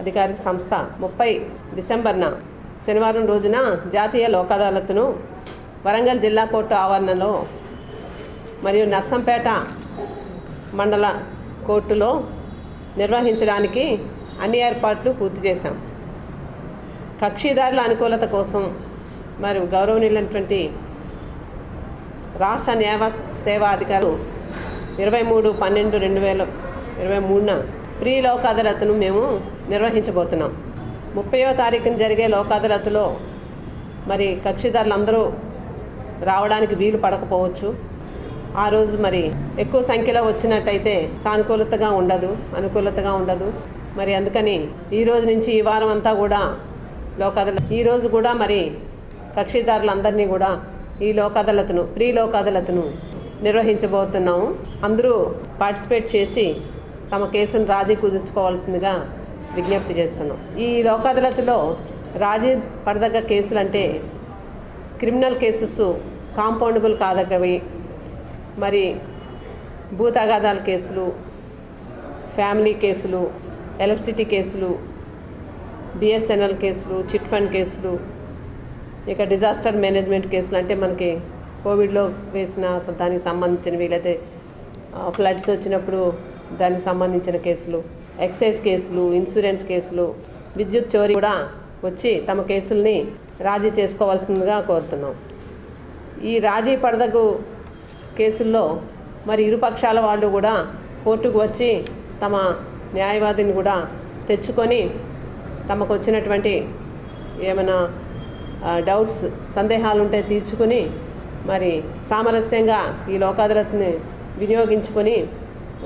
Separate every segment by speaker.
Speaker 1: అధికారిక సంస్థ 30 డిసెంబర్న శనివారం రోజున జాతీయ లోక్ అదాలత్ను వరంగల్ జిల్లా కోర్టు ఆవరణలో మరియు నర్సంపేట మండల కోర్టులో నిర్వహించడానికి అన్ని ఏర్పాట్లు పూర్తి చేశాం. కక్షిదారుల అనుకూలత కోసం మరియు గౌరవనీయులైనటువంటి రాష్ట్ర న్యాయ సేవా అధికారులు 23/12/2023న ప్రీ లోక్ అదాలత్ను మేము నిర్వహించబోతున్నాం. 30వ తారీఖున జరిగే లోక్ అదాలత్లో మరి కక్షిదారులందరూ రావడానికి వీలు పడకపోవచ్చు. ఆ రోజు మరి ఎక్కువ సంఖ్యలో వచ్చినట్టయితే సానుకూలతగా ఉండదు, అనుకూలతగా ఉండదు. మరి అందుకని ఈ రోజు నుంచి ఈ వారం అంతా కూడా లోక్ అదాలత్, ఈరోజు కూడా మరి కక్షిదారులందరినీ కూడా ఈ లోక్ అదాలత్ను ప్రీ లోక్ అదాలత్ను నిర్వహించబోతున్నాము. అందరూ పార్టిసిపేట్ చేసి తమ కేసును రాజీ కుదుర్చుకోవాల్సిందిగా విజ్ఞప్తి చేస్తున్నాం. ఈ లోక్ అదాలత్లో రాజీ పడదగ్గ కేసులు అంటే క్రిమినల్ కేసెస్, కాంపౌండబుల్ కాదగ్గవి, మరి భూ తగాదాల కేసులు, ఫ్యామిలీ కేసులు, ఎలక్ట్రిసిటీ కేసులు, బిఎస్ఎన్ఎల్ కేసులు, చిట్ ఫండ్ కేసులు, ఇక డిజాస్టర్ మేనేజ్మెంట్ కేసులు అంటే మనకి కోవిడ్లో వేసిన దానికి సంబంధించినవి, లేకపోతే ఫ్లడ్స్ వచ్చినప్పుడు దానికి సంబంధించిన కేసులు, ఎక్సైజ్ కేసులు, ఇన్సూరెన్స్ కేసులు, విద్యుత్ చోరీ కూడా వచ్చి తమ కేసుల్ని రాజీ చేసుకోవాల్సిందిగా కోరుతున్నాం. ఈ రాజీ పడదగు కేసుల్లో మరి ఇరుపక్షాల వాళ్ళు కూడా కోర్టుకు వచ్చి తమ న్యాయవాదిని కూడా తెచ్చుకొని తమకు వచ్చినటువంటి ఏమైనా డౌట్స్, సందేహాలు ఉంటే తీర్చుకొని మరి సామరస్యంగా ఈ లోక్ అదాలత్ని వినియోగించుకొని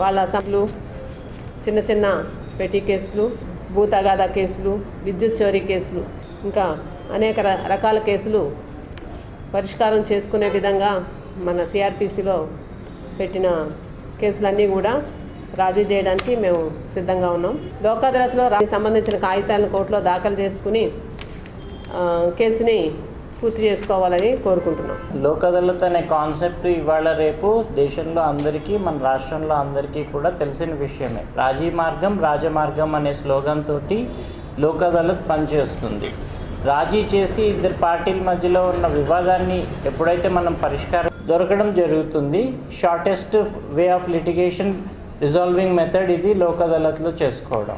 Speaker 1: వాళ్ళ సమస్యలు, చిన్న చిన్న పెట్టి కేసులు, భూ తగాదా కేసులు, విద్యుత్ చోరీ కేసులు, ఇంకా అనేక రకాల కేసులు పరిష్కారం చేసుకునే విధంగా మన సిఆర్పిసిలో పెట్టిన కేసులన్నీ కూడా రాజీ చేయడానికి మేము సిద్ధంగా ఉన్నాం. లోక్ అదాలత్లో సంబంధించిన కాగితాలను కోర్టులో దాఖలు చేసుకుని కేసుని పూర్తి చేసుకోవాలని కోరుకుంటున్నాం.
Speaker 2: లోక్ అదాలత్ అనే కాన్సెప్ట్ ఇవాళ రేపు దేశంలో అందరికీ, మన రాష్ట్రంలో అందరికీ కూడా తెలిసిన విషయమే. రాజీ మార్గం రాజమార్గం అనే స్లోగన్ తోటి లోక్ అదాలత్ పనిచేస్తుంది. రాజీ చేసి ఇద్దరు పార్టీల మధ్యలో ఉన్న వివాదాన్ని ఎప్పుడైతే మనం పరిష్కారం దొరకడం జరుగుతుంది, shortest way of litigation resolving method ఇది లోక్ అదాలత్లో చేసుకోవడం.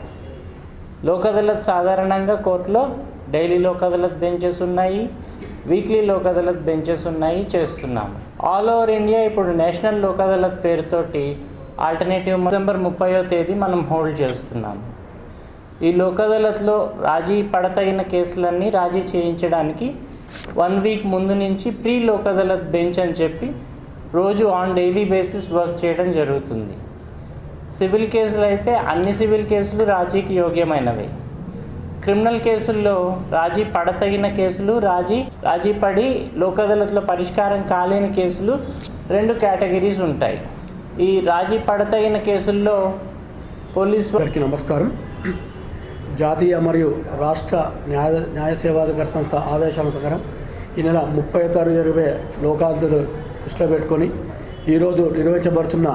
Speaker 2: లోక్ అదాలత్ సాధారణంగా కోర్టులో డైలీ లోక్ అదాలత్ బెంచెస్ ఉన్నాయి, వీక్లీ లోక్ అదాలత్ బెంచెస్ ఉన్నాయి, చేస్తున్నాము. ఆల్ ఓవర్ ఇండియా ఇప్పుడు నేషనల్ లోక్ అదాలత్ పేరుతోటి ఆల్టర్నేటివ్ డిసెంబర్ 30వ తేదీ మనం హోల్డ్ చేస్తున్నాము. ఈ లోక్ అదాలత్లో రాజీ పడతగిన కేసులన్నీ రాజీ చేయించడానికి 1 వీక్ ముందు నుంచి ప్రీ లోక్ అదాలత్ బెంచ్ అని చెప్పి రోజు ఆన్ డైలీ బేసిస్ వర్క్ చేయడం జరుగుతుంది. సివిల్ కేసులు అయితే అన్ని సివిల్ కేసులు రాజీకి యోగ్యమైనవి. క్రిమినల్ కేసుల్లో రాజీ పడతగిన కేసులు, రాజీ పడి లోక్ అదాలత్లో పరిష్కారం కాలేని కేసులు 2 కేటగిరీస్ ఉంటాయి. ఈ రాజీ పడతగిన కేసుల్లో పోలీసు
Speaker 3: వారికి నమస్కారం. జాతీయ మరియు రాష్ట్ర న్యాయ సేవాధికార సంస్థ ఆదేశానుసారం ఈ నెల 30వ తారీఖు జరిగే లోక్ అదాలత్ను దృష్టిలో పెట్టుకొని ఈరోజు నిర్వహించబడుతున్న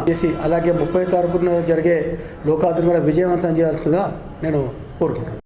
Speaker 3: అలాగే 30వ తారీఖున జరిగే లోక్ అదాలత్ కూడా విజయవంతం చేయాల్సిందిగా నేను కోరుకుంటున్నాను.